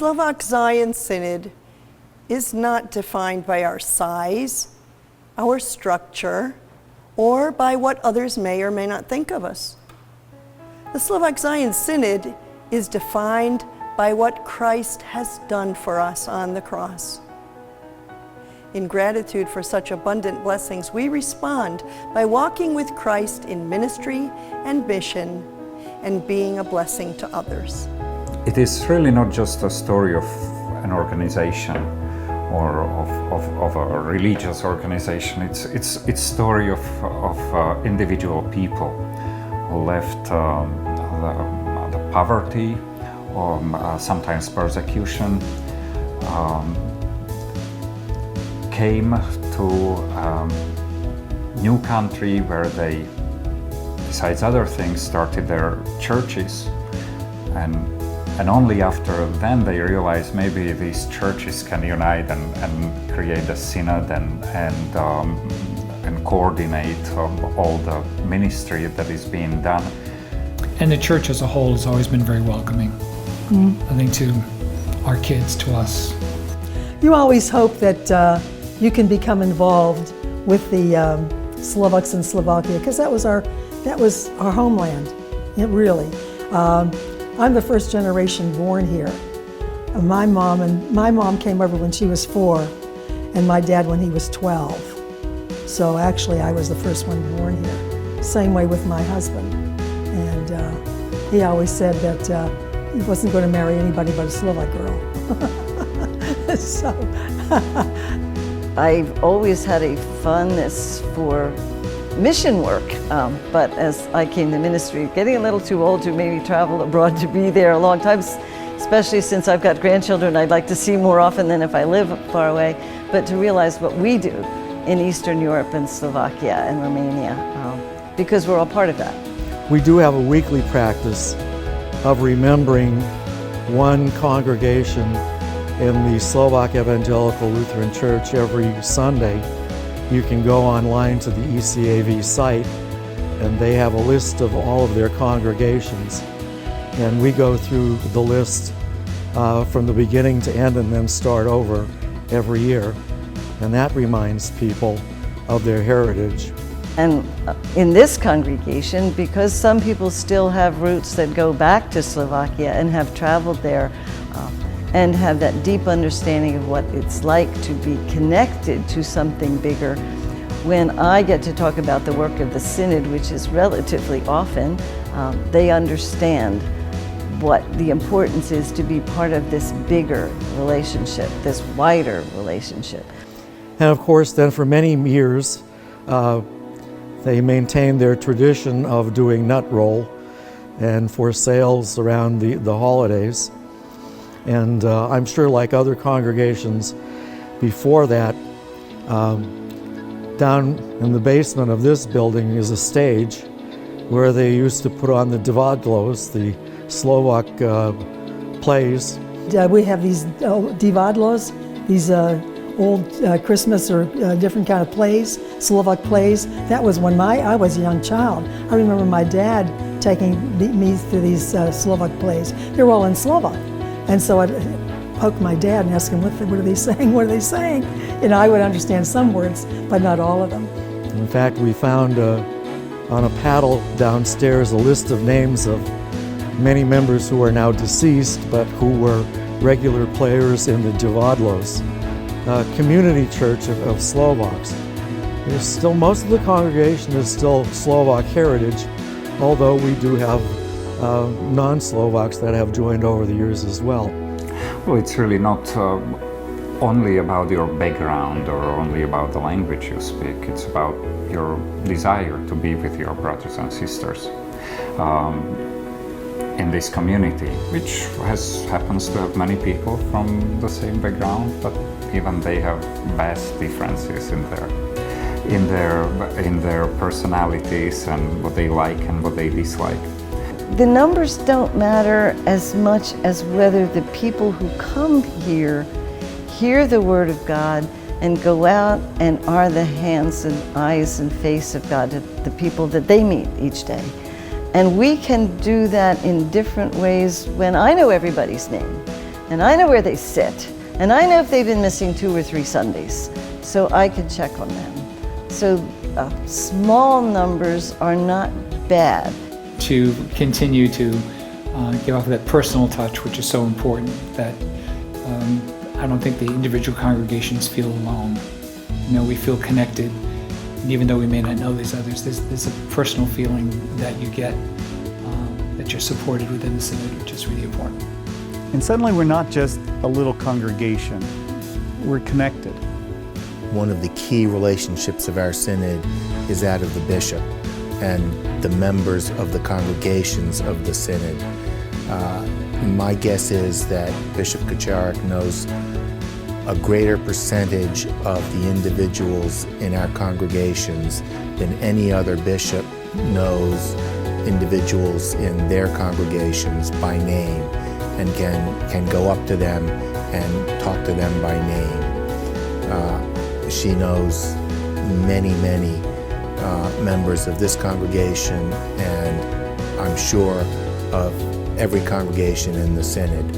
Slovak Zion Synod is not defined by our size, our structure, or by what others may or may not think of us. The Slovak Zion Synod is defined by what Christ has done for us on the cross. In gratitude for such abundant blessings, we respond by walking with Christ in ministry and mission and being a blessing to others. It is really not just a story of an organization or of a religious organization. It's a story of individual people who left the poverty, or sometimes persecution, came to a new country where they, besides other things, started their churches, and only after then they realized maybe these churches can unite and create a synod and coordinate all the ministry that is being done. And the church as a whole has always been very welcoming, I think, to our kids, to us. You always hope that you can become involved with the Slovaks in Slovakia, because that was our homeland. It really. I'm the first generation born here. My mom came over when she was 4, and my dad when he was 12. So actually, I was the first one born here. Same way with my husband, and he always said that he wasn't going to marry anybody but a Slovak girl. So. I've always had a fondness for mission work, but as I came to ministry, getting a little too old to maybe travel abroad to be there a long time, especially since I've got grandchildren I'd like to see more often than if I live far away, but to realize what we do in Eastern Europe and Slovakia and Romania, because we're all part of that. We do have a weekly practice of remembering one congregation in the Slovak Evangelical Lutheran Church every Sunday. You can go online to the ECAV site, and they have a list of all of their congregations. And we go through the list from the beginning to end and then start over every year. And that reminds people of their heritage. And in this congregation, because some people still have roots that go back to Slovakia and have traveled there, and have that deep understanding of what it's like to be connected to something bigger. When I get to talk about the work of the Synod, which is relatively often, they understand what the importance is to be part of this bigger relationship, this wider relationship. And of course, then for many years, they maintained their tradition of doing nut roll and for sales around the holidays. And I'm sure, like other congregations before that, down in the basement of this building is a stage where they used to put on the divadlos, the Slovak plays. We have these divadlos, these old Christmas or different kind of plays, Slovak plays. That was when I was a young child. I remember my dad taking me through these Slovak plays. They were all in Slovak. And so I'd poke my dad and ask him, what are they saying? What are they saying? You know, I would understand some words, but not all of them. In fact, we found on a paddle downstairs a list of names of many members who are now deceased, but who were regular players in the divadlos, community church of Slovaks. There's still, most of the congregation is still Slovak heritage, although we do have non-Slovaks that have joined over the years as well. Well, it's really not only about your background or only about the language you speak. It's about your desire to be with your brothers and sisters in this community, which happens to have many people from the same background, but even they have vast differences in their personalities and what they like and what they dislike. The numbers don't matter as much as whether the people who come here hear the Word of God and go out and are the hands and eyes and face of God to the people that they meet each day. And we can do that in different ways when I know everybody's name. and I know where they sit, and I know if they've been missing 2 or 3 Sundays, so I can check on them. So small numbers are not bad. To continue to give off that personal touch, which is so important, that I don't think the individual congregations feel alone. You know, we feel connected, and even though we may not know these others, there's a personal feeling that you get, that you're supported within the Synod, which is really important. And suddenly we're not just a little congregation, we're connected. One of the key relationships of our Synod is that of the bishop and the members of the congregations of the Synod. My guess is that Bishop Kucharik knows a greater percentage of the individuals in our congregations than any other bishop knows individuals in their congregations by name and can go up to them and talk to them by name. She knows many members of this congregation, and I'm sure of every congregation in the Synod.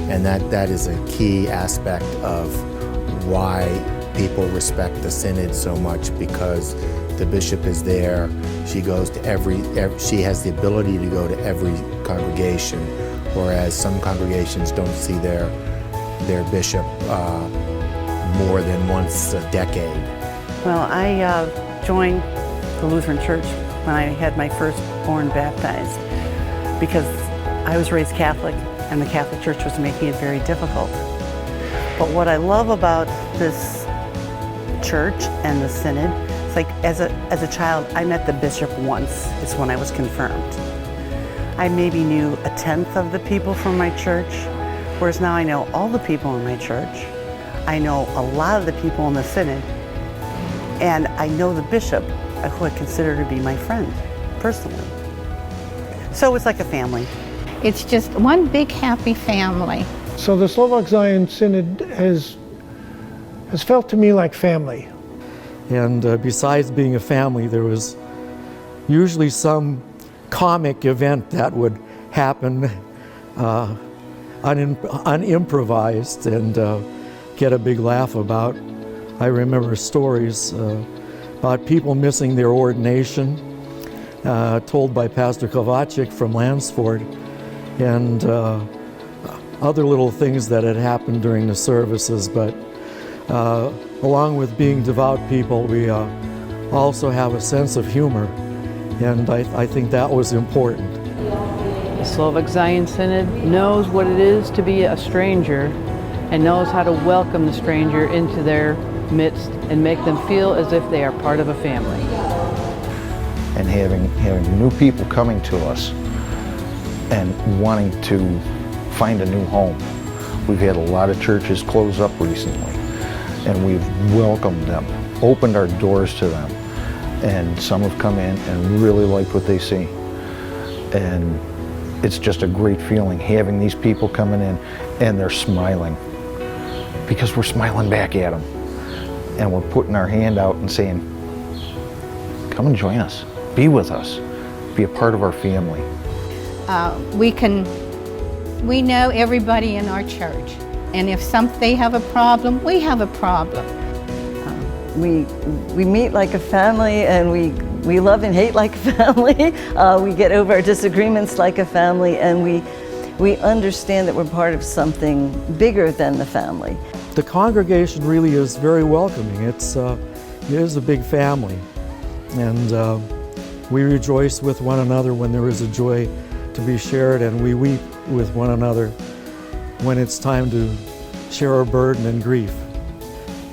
And that is a key aspect of why people respect the Synod so much, because the bishop is there. She goes to she has the ability to go to every congregation, whereas some congregations don't see their bishop more than once a decade. Well, I joined the Lutheran Church when I had my firstborn baptized because I was raised Catholic and the Catholic Church was making it very difficult. But what I love about this church and the Synod, it's like as a child, I met the bishop once, is when I was confirmed. I maybe knew 1/10 of the people from my church, whereas now I know all the people in my church. I know a lot of the people in the Synod, and I know the bishop, who I consider to be my friend, personally. So it's like a family. It's just one big happy family. So the Slovak Zion Synod has felt to me like family. And besides being a family, there was usually some comic event that would happen unimprovised and get a big laugh about. I remember stories about people missing their ordination, told by Pastor Kovacic from Lansford, and other little things that had happened during the services. But along with being devout people, we also have a sense of humor, and I think that was important. The Slovak Zion Synod knows what it is to be a stranger and knows how to welcome the stranger into their midst and make them feel as if they are part of a family. And having new people coming to us and wanting to find a new home. We've had a lot of churches close up recently, and we've welcomed them, opened our doors to them, and some have come in and really liked what they see. And it's just a great feeling having these people coming in and they're smiling because we're smiling back at them, and we're putting our hand out and saying, come and join us, be with us, be a part of our family. We know everybody in our church, and if they have a problem, we have a problem. We meet like a family, and we love and hate like a family. We get over our disagreements like a family, and we understand that we're part of something bigger than the family. The congregation really is very welcoming. It is a big family, and we rejoice with one another when there is a joy to be shared, and we weep with one another when it's time to share our burden and grief.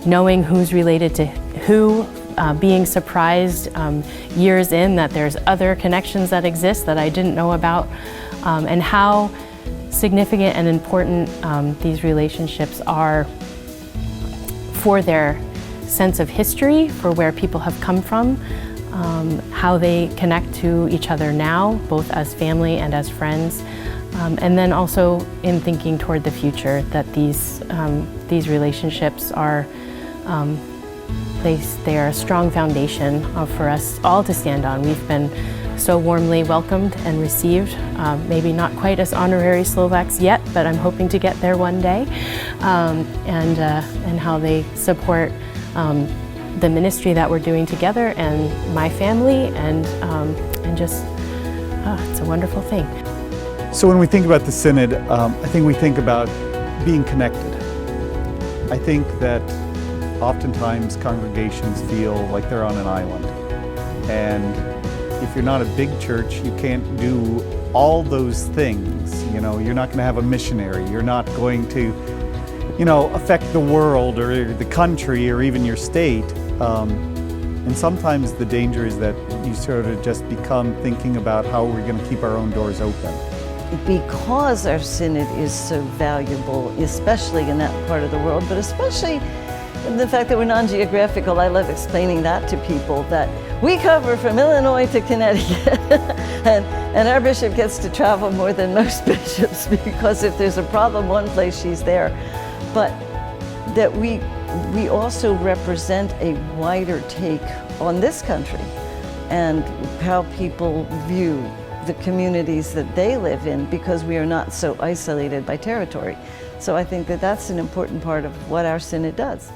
Knowing who's related to who, being surprised years in that there's other connections that exist that I didn't know about, and how significant and important these relationships are for their sense of history, for where people have come from, how they connect to each other now, both as family and as friends, and then also in thinking toward the future, that these relationships are they are a strong foundation for us all to stand on. We've been so warmly welcomed and received. Maybe not quite as honorary Slovaks yet, but I'm hoping to get there one day. And how they support the ministry that we're doing together and my family, and just, it's a wonderful thing. So when we think about the Synod, I think we think about being connected. I think that oftentimes congregations feel like they're on an island. And if you're not a big church, you can't do all those things. You know, you're not going to have a missionary. You're not going to, you know, affect the world or the country or even your state. And sometimes the danger is that you sort of just become thinking about how we're going to keep our own doors open. Because our Synod is so valuable, especially in that part of the world, but especially the fact that we're non-geographical, I love explaining that to people, that we cover from Illinois to Connecticut. and our bishop gets to travel more than most bishops, because if there's a problem one place, she's there. But that we also represent a wider take on this country and how people view the communities that they live in, because we are not so isolated by territory. So I think that that's an important part of what our Synod does.